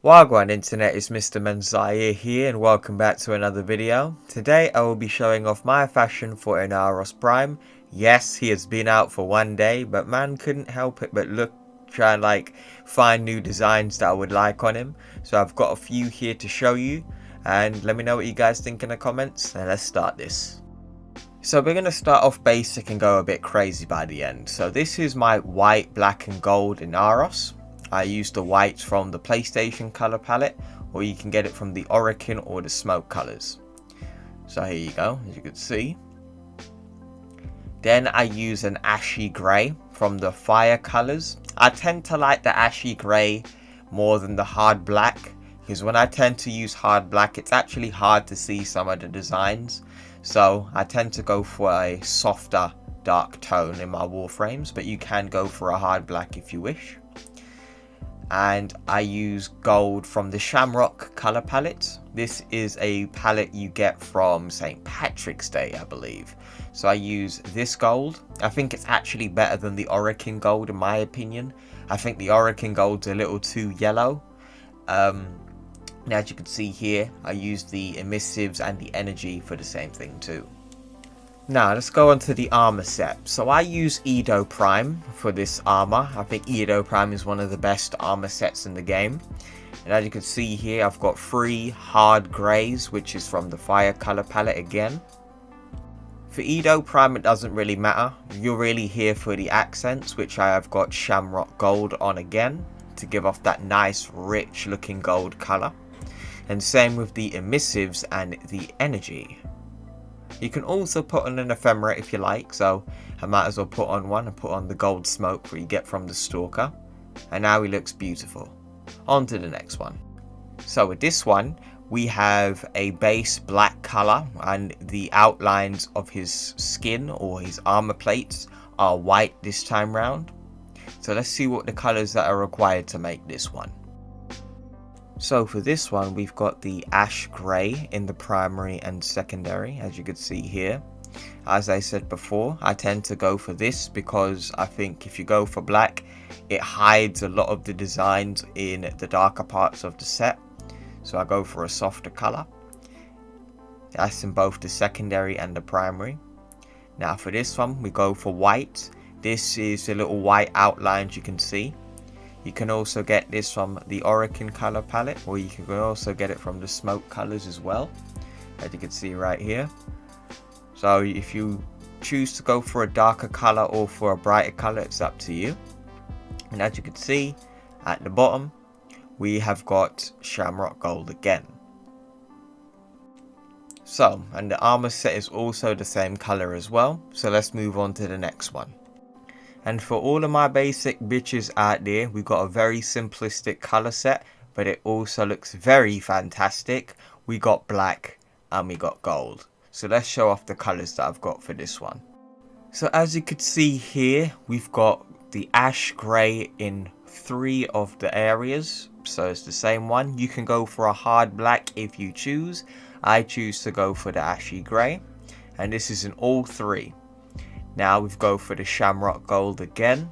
Wagwan Internet, is Mr. Menziah here and welcome back to another video. Today I will be showing off my fashion for Inaros Prime. Yes, he has been out for one day, but man couldn't help it but try and find new designs that I would like on him. So I've got a few here to show you and let me know what you guys think in the comments and let's start this. So we're going to start off basic and go a bit crazy by the end. So this is my white, black and gold Inaros. I used the whites from the PlayStation color palette, or you can get it from the Oricon or the smoke colors. So here you go, as you can see. Then I use an ashy grey from the fire colors. I tend to like the ashy grey more than the hard black, because when I tend to use hard black, it's actually hard to see some of the designs. So I tend to go for a softer dark tone in my Warframes, but you can go for a hard black if you wish. And I use gold from the Shamrock color palette. This is a palette you get from St. Patrick's Day, I believe. So I use this gold. I think it's actually better than the Oricon gold in my opinion. I think the Oricon gold's a little too yellow. Now as you can see here, I use the emissives and the energy for the same thing too. Now let's go on to the armor set. So I use Edo Prime for this armor. I think Edo Prime is one of the best armor sets in the game. And as you can see here, I've got 3 hard greys, which is from the fire color palette again. For Edo Prime, it doesn't really matter. You're really here for the accents, which I have got Shamrock Gold on again to give off that nice, rich looking gold color. And same with the emissives and the energy. You can also put on an ephemera if you like, so I might as well put on one and put on the gold smoke that you get from the stalker. And now he looks beautiful. On to the next one. So with this one, we have a base black color and the outlines of his skin or his armor plates are white this time round. So let's see what the colors that are required to make this one. So for this one, we've got the ash grey in the primary and secondary, as you can see here. As I said before, I tend to go for this because I think if you go for black, it hides a lot of the designs in the darker parts of the set. So I go for a softer colour. That's in both the secondary and the primary. Now for this one, we go for white. This is the little white outlines you can see. You can also get this from the Oricon color palette, or you can also get it from the smoke colors as well, as you can see right here. So if you choose to go for a darker color or for a brighter color, it's up to you. And as you can see at the bottom, we have got Shamrock Gold again. So, and the armor set is also the same color as well. So let's move on to the next one. And for all of my basic bitches out there, we've got a very simplistic color set, but it also looks very fantastic. We got black and we got gold. So let's show off the colors that I've got for this one. So as you can see here, we've got the ash grey in 3 of the areas. So it's the same one. You can go for a hard black if you choose. I choose to go for the ashy grey. And this is in all 3. Now we've go for the Shamrock Gold again,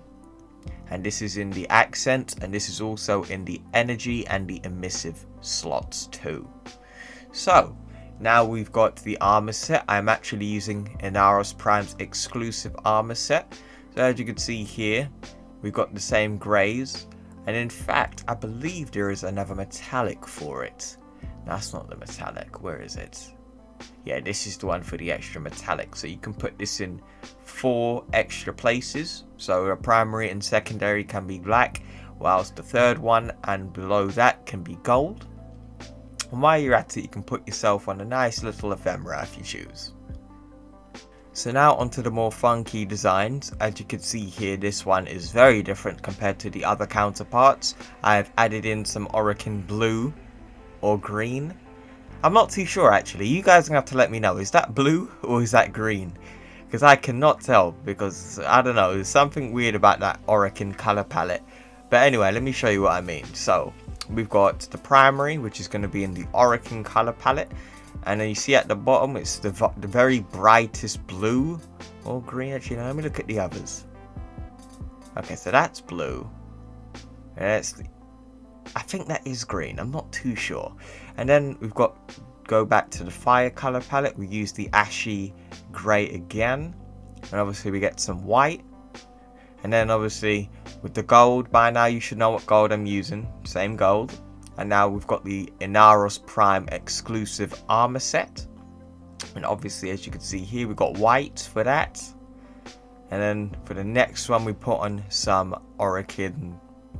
and this is in the accent, and this is also in the energy and the emissive slots too. So now we've got the armor set. I'm actually using Inaros Prime's exclusive armor set. So as you can see here, we've got the same greys, and in fact I believe there is another metallic for it. That's not the metallic, where is it? Yeah, this is the one for the extra metallic. So you can put this in 4 extra places. So the primary and secondary can be black, whilst the third one and below that can be gold. And while you're at it, you can put yourself on a nice little ephemera if you choose. So now onto the more funky designs. As you can see here, this one is very different compared to the other counterparts. I've added in some Oricon blue or green. I'm not too sure actually. You guys are going to have to let me know. Is that blue or is that green? Because I cannot tell, because I don't know. There's something weird about that Oricon color palette. But anyway, let me show you what I mean. So we've got the primary, which is going to be in the Oricon color palette. And then you see at the bottom, it's the very brightest blue or green. Actually, let me look at the others. Okay, so that's blue. And that's the I think that is green, I'm not too sure. And then we've got, go back to the fire color palette, we use the ashy grey again, and obviously we get some white. And then obviously with the gold, by now you should know what gold I'm using, same gold. And now we've got the Inaros Prime exclusive armor set, and obviously as you can see here we've got white for that. And then for the next one we put on some Orchid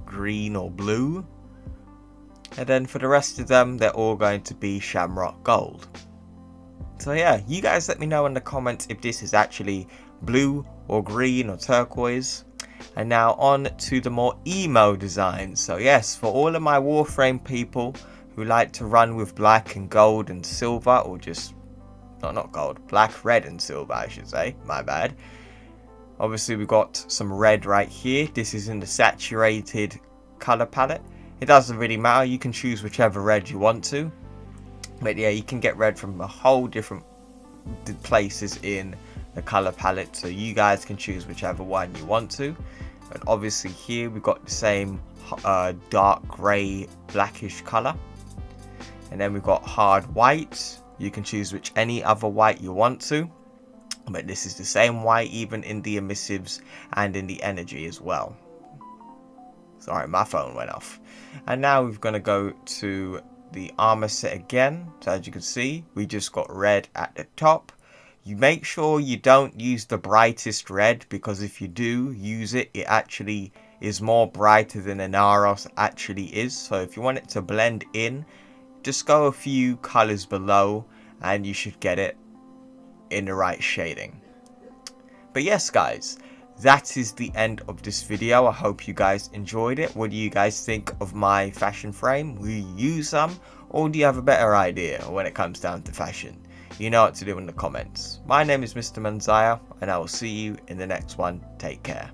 green or blue. And then for the rest of them, they're all going to be Shamrock Gold. So yeah, you guys let me know in the comments if this is actually blue or green or turquoise. And now on to the more emo designs. So yes, for all of my Warframe people who like to run with black and gold and silver, or just, not gold, black, red and silver I should say, my bad. Obviously we've got some red right here. This is in the saturated color palette. It doesn't really matter, you can choose whichever red you want to. But yeah, you can get red from a whole different places in the color palette, so you guys can choose whichever one you want to. And obviously here we've got the same dark grey blackish color. And then we've got hard white. You can choose any other white you want to. But this is the same white even in the emissives and in the energy as well. Sorry, my phone went off. And now we're going to go to the armor set again. So as you can see, we just got red at the top. You make sure you don't use the brightest red, because if you do use it, it actually is more brighter than Inaros actually is. So if you want it to blend in, just go a few colors below and you should get it in the right shading. But yes guys, that is the end of this video. I hope you guys enjoyed it. What do you guys think of my fashion frame? Will you use some, or do you have a better idea when it comes down to fashion? You know what to do in the comments. My name is Mr. Menziah, and I will see you in the next one. Take care.